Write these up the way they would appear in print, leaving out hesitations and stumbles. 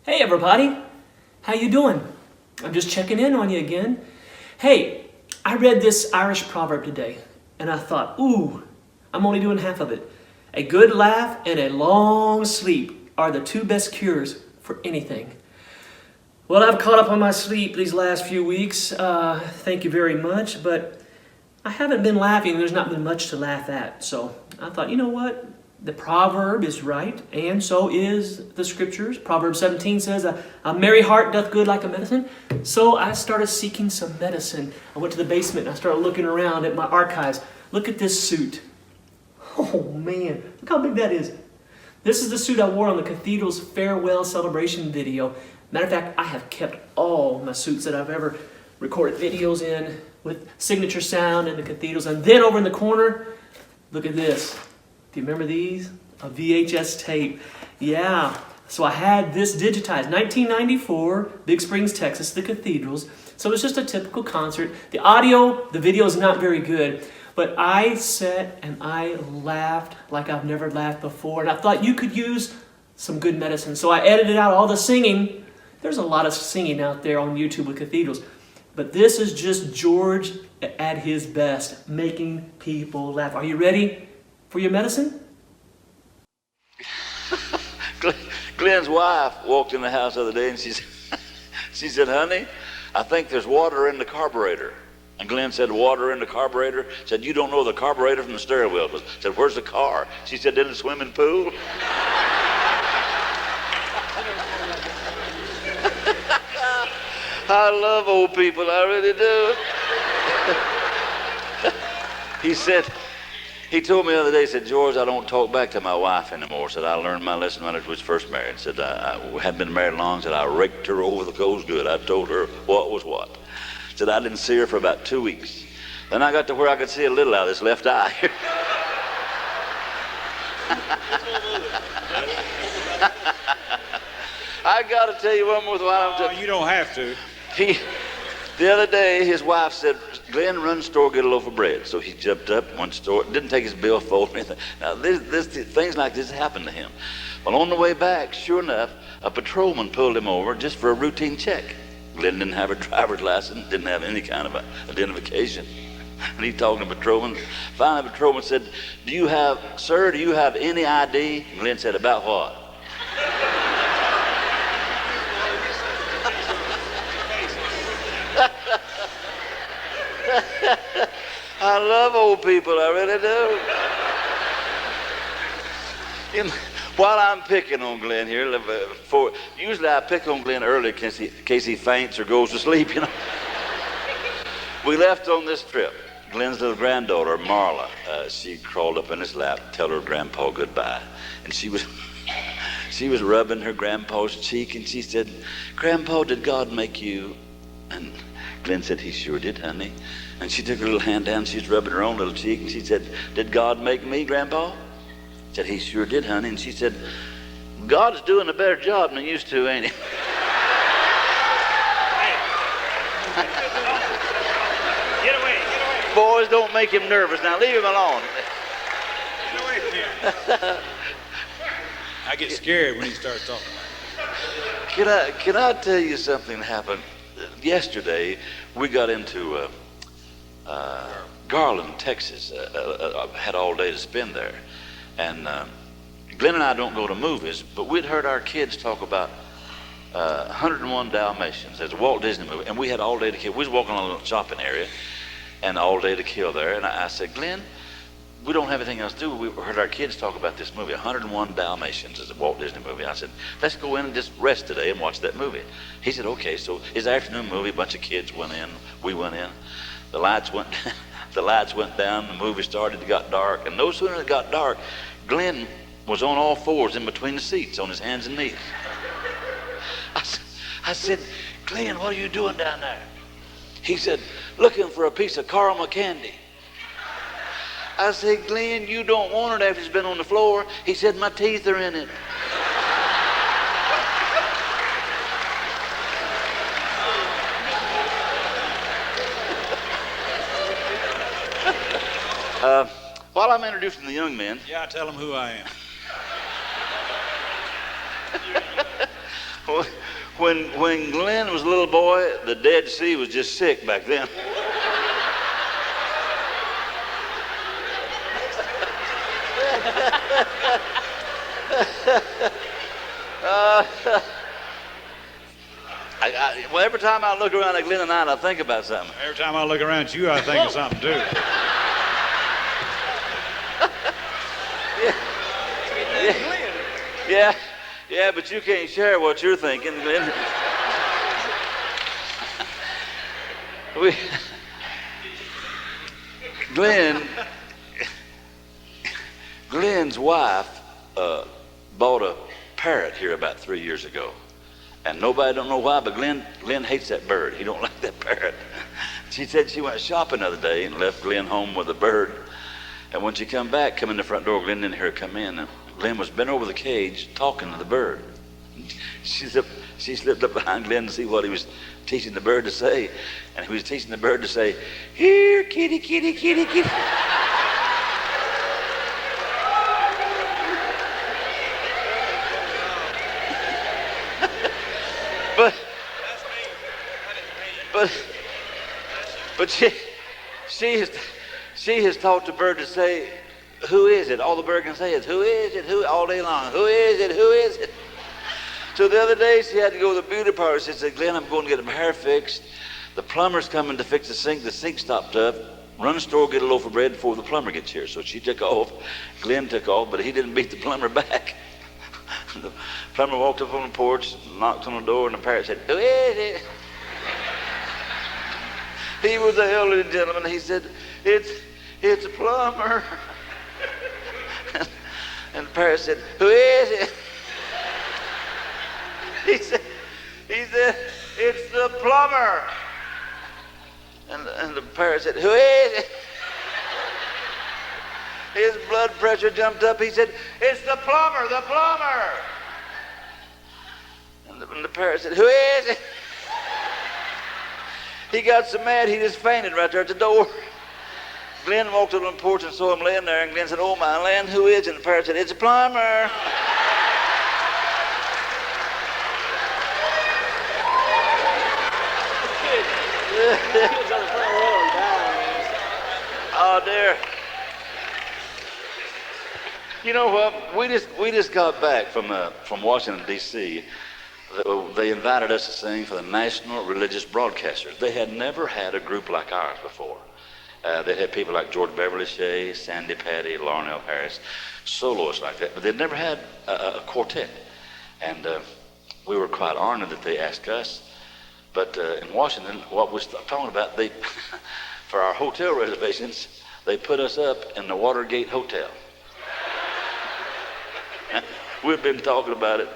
Hey everybody, how you doing? I'm just checking in on you again. Hey, I read this Irish proverb today and I thought, ooh, I'm only doing half of it. A good laugh and a long sleep are the two best cures for anything. Well, I've caught up on my sleep these last few weeks, thank you very much, but I haven't been laughing. There's not been much to laugh at. So I thought, you know what? The proverb is right, and so is the scriptures. Proverbs 17 says, a merry heart doth good like a medicine. So I started seeking some medicine. I went to the basement and I started looking around at my archives. Look at this suit. Oh man, look how big that is. This is the suit I wore on the Cathedral's farewell celebration video. Matter of fact, I have kept all my suits that I've ever recorded videos in with signature sound in the cathedrals. And then over in the corner, look at this. Do you remember these? A VHS tape. Yeah. So I had this digitized. 1994, Big Springs, Texas, the cathedrals. So it's just a typical concert. The audio, the video is not very good. But I sat and I laughed like I've never laughed before. And I thought you could use some good medicine. So I edited out all the singing. There's a lot of singing out there on YouTube with cathedrals. But this is just George at his best, making people laugh. Are you ready for your medicine? Glen's wife walked in the house the other day and she said, honey, I think there's water in the carburetor. And Glen said, water in the carburetor? Said, you don't know the carburetor from the steering wheel. Said, where's the car? She said, in the swimming pool. I love old people, I really do. He told me the other day, he said, George, I don't talk back to my wife anymore. Said, I learned my lesson when I was first married. Said, I hadn't been married long. Said, I raked her over the coals good. I told her what was what. Said, I didn't see her for about 2 weeks. Then I got to where I could see a little out of this left eye. I got to tell you one more thing. You don't have to. The other day, his wife said, Glen, run to the store, get a loaf of bread. So he jumped up, went to the store, didn't take his billfold or anything. Now, things like this happened to him. Well, on the way back, sure enough, a patrolman pulled him over just for a routine check. Glen didn't have a driver's license, didn't have any kind of identification. And he talked to the patrolman. Finally, the patrolman said, sir, do you have any ID? And Glen said, about what? I love old people, I really do. You know, while I'm picking on Glen here, usually I pick on Glen early in case he faints or goes to sleep, you know. We left on this trip. Glen's little granddaughter, Marla, she crawled up in his lap to tell her grandpa goodbye. And she was rubbing her grandpa's cheek and she said, Grandpa, did God make you? And Glen said, he sure did, honey. And she took her little hand down, she was rubbing her own little cheek, and she said, did God make me, Grandpa? Said, he sure did, honey. And she said, God's doing a better job than he used to, ain't he? Get away. Boys, don't make him nervous. Now leave him alone. Get away from here. I get scared when he starts talking. Can I tell you something that happened? Yesterday, we got into Garland, Texas. Had all day to spend there. And Glen and I don't go to movies, but we'd heard our kids talk about 101 Dalmatians. There's a Walt Disney movie, and we had all day to kill. We was walking on a little shopping area, and all day to kill there. And I said, Glen, we don't have anything else to do. We heard our kids talk about this movie, 101 Dalmatians is a Walt Disney movie. I said, let's go in and just rest today and watch that movie. He said, okay. So it's an afternoon movie. A bunch of kids went in. We went in. The lights went down. The movie started. It got dark. And no sooner than it got dark, Glen was on all fours in between the seats on his hands and knees. I said, Glen, what are you doing down there? He said, looking for a piece of caramel candy. I said, Glen, you don't want it after it's been on the floor. He said, my teeth are in it. While I'm introducing the young men. Yeah, tell them who I am. When Glen was a little boy, the Dead Sea was just sick back then. Well, every time I look around at Glen and I think about something. Every time I look around at you, I think of something too. Yeah, but you can't share what you're thinking, Glen. Glen's wife bought a parrot here about 3 years ago. And nobody don't know why, but Glen hates that bird. He don't like that parrot. She said she went shopping the other day and left Glen home with a bird. And when she come in the front door, Glen didn't hear her come in. And Glen was bent over the cage talking to the bird. She slipped up behind Glen to see what he was teaching the bird to say. And he was teaching the bird to say, "Here, kitty, kitty, kitty, kitty." But she has taught the bird to say, "Who is it?" All the bird can say is, "Who is it?" Who all day long. "Who is it? Who is it?" So the other day she had to go to the beauty parlor. She said, "Glen, I'm going to get my hair fixed. The plumber's coming to fix the sink. The sink stopped up. Run to the store, get a loaf of bread before the plumber gets here." So she took off. Glen took off, but he didn't beat the plumber back. The plumber walked up on the porch, knocked on the door, and the parrot said, "Who is it?" He was an elderly gentleman. He said, it's a plumber. And the parrot said, "Who is it?" He said, "It's the plumber." And the parrot said, "Who is it?" His blood pressure jumped up. He said, "It's the plumber, the plumber." And the parrot said, "Who is it?" He got so mad he just fainted right there at the door. Glen walked up on the porch and saw him laying there, and Glen said, "Oh my land, who is it?" And the parrot said, "It's a plumber." Oh dear. You know what? We just got back from Washington D.C. They invited us to sing for the National Religious Broadcasters. They had never had a group like ours before. They had people like George Beverly Shea, Sandy Patty, Larnell Harris, soloists like that, but they'd never had a quartet. And we were quite honored that they asked us. But in Washington, what we're talking about, they, for our hotel reservations, they put us up in the Watergate Hotel. We've been talking about it.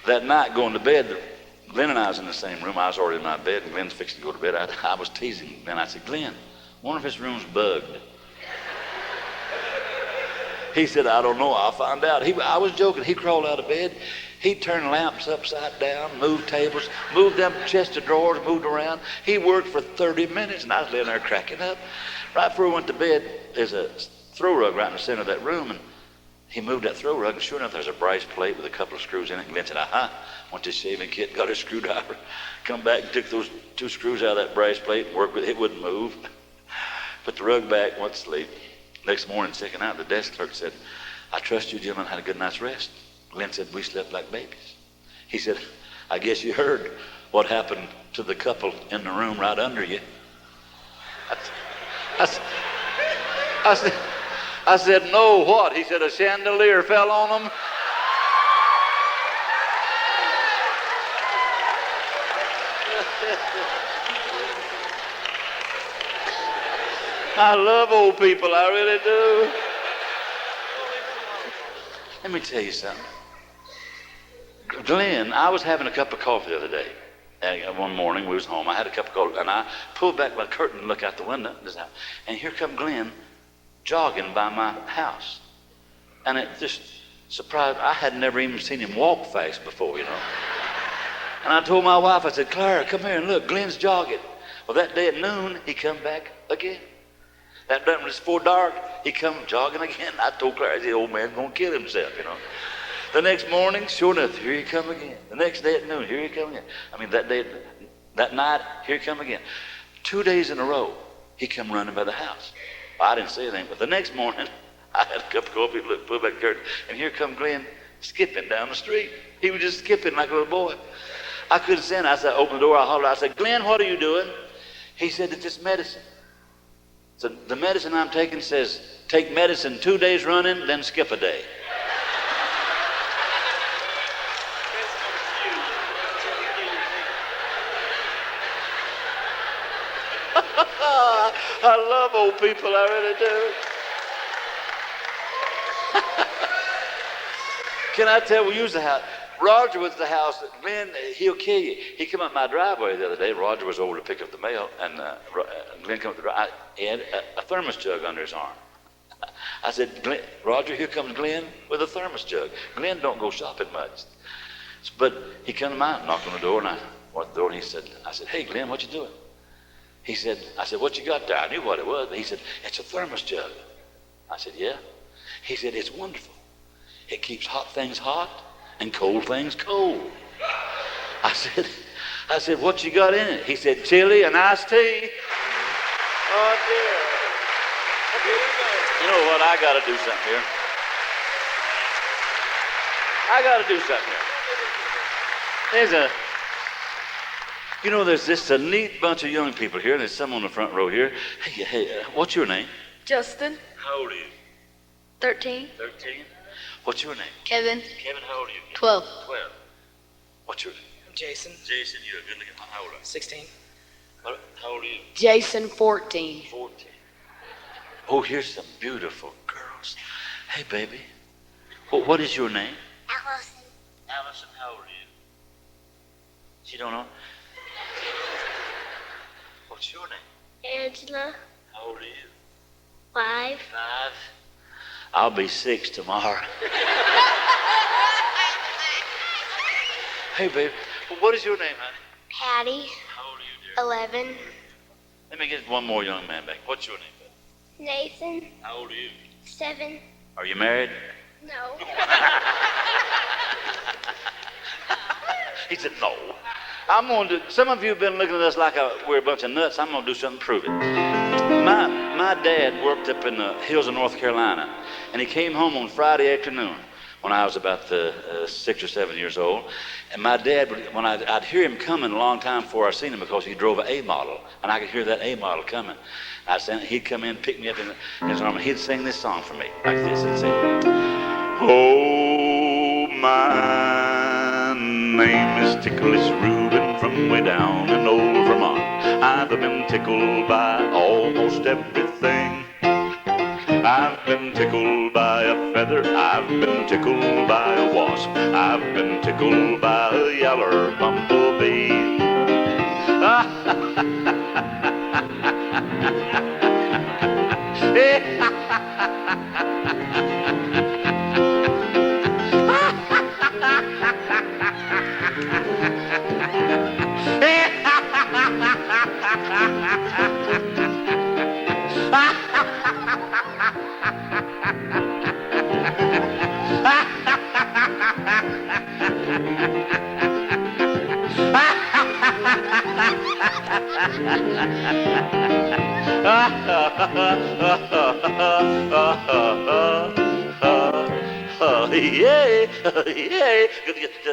That night going to bed, Glen and I was in the same room. I was already in my bed, and Glen's fixing to go to bed. I was teasing Glen. I said, "Glen, wonder if his room's bugged." He said, "I don't know. I'll find out." I was joking. He crawled out of bed. He turned lamps upside down, moved tables, moved them chest of drawers, moved around. He worked for 30 minutes, and I was laying there cracking up. Right before we went to bed, there's a throw rug right in the center of that room, and he moved that throw rug, and sure enough, there's a brass plate with a couple of screws in it. And Glen said, went to the shaving kit, got a screwdriver, come back and took those 2 screws out of that brass plate, and worked with it. It wouldn't move. Put the rug back, went to sleep. Next morning, checking out, the desk clerk said, "I trust you gentlemen had a good night's rest." Glen said, "We slept like babies." He said, "I guess you heard what happened to the couple in the room right under you." I said, "No, what?" He said, "A chandelier fell on them." I love old people, I really do. Let me tell you something. Glen, I was having a cup of coffee the other day. One morning we was home. I had a cup of coffee, and I pulled back my curtain and looked out the window, and here come Glen jogging by my house. And it just surprised. I had never even seen him walk fast before, you know. And I told my wife, I said, "Clara, come here and look, Glen's jogging." Well, that day at noon, he come back again. That done was before dark, he come jogging again. I told Clara, the old man's gonna kill himself, you know. The next morning, sure enough, here he come again. The next day at noon, here he come again. I mean, that night, here he come again. 2 days in a row, he come running by the house. Well, I didn't say anything, but the next morning, I had a cup of coffee, look, pulled back the curtain, and here come Glen skipping down the street. He was just skipping like a little boy. I couldn't stand it. I said, open the door, I hollered. I said, Glen, what are you doing? He said, it's just medicine. So the medicine I'm taking says, take medicine 2 days running, then skip a day. I love old people, I really do. Can I tell, we used the house. Roger was the house that Glen, he'll kill you. He came up my driveway the other day. Roger was over to pick up the mail, and Glen came up the driveway. He had a thermos jug under his arm. I said, Glen, Roger, here comes Glen with a thermos jug. Glen don't go shopping much. But he came to mine, knocked on the door, and I went to the door, and I said, hey, Glen, what you doing? He said, I said, what you got there? I knew what it was, but he said, it's a thermos jug. I said, yeah. He said, it's wonderful. It keeps hot things hot and cold things cold. I said, what you got in it? He said, chili and iced tea. Oh, dear. You know what? I got to do something here. There's just a neat bunch of young people here, and there's some on the front row here. Hey, what's your name? Justin. How old are you? 13. 13. What's your name? Kevin. Kevin, how old are you? 12. 12. What's your name? I'm Jason. Jason, you're good looking. How old are you? 16. How old are you? Jason, 14. 14. Oh, here's some beautiful girls. Hey, baby. What is your name? Allison. Allison, how old are you? She don't know? What's your name? Angela. How old are you? 5. 5. I'll be 6 tomorrow. Hey, babe. What is your name, honey? Patty. How old are you, dear? 11. Let me get one more young man back. What's your name, babe? Nathan. How old are you? 7. Are you married? No. He said, no. I'm going to do, some of you have been looking at us like we're a bunch of nuts. I'm going to do something to prove it. My dad worked up in the hills of North Carolina, and he came home on Friday afternoon when I was about 6 or 7 years old. And my dad, when I'd hear him coming a long time before I seen him because he drove an A model, and I could hear that A model coming. He'd come in, pick me up in his arm, and he'd sing this song for me, like this. He'd say, oh, my name is Ticklish Reuben from way down in old Vermont. I've been tickled by almost everything. I've been tickled by a feather, I've been tickled by a wasp, I've been tickled by a yaller bumblebee. Yeah.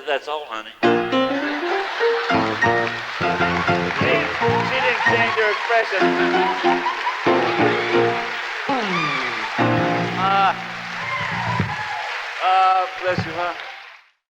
That's all, honey. She didn't change her expression. Bless you, huh?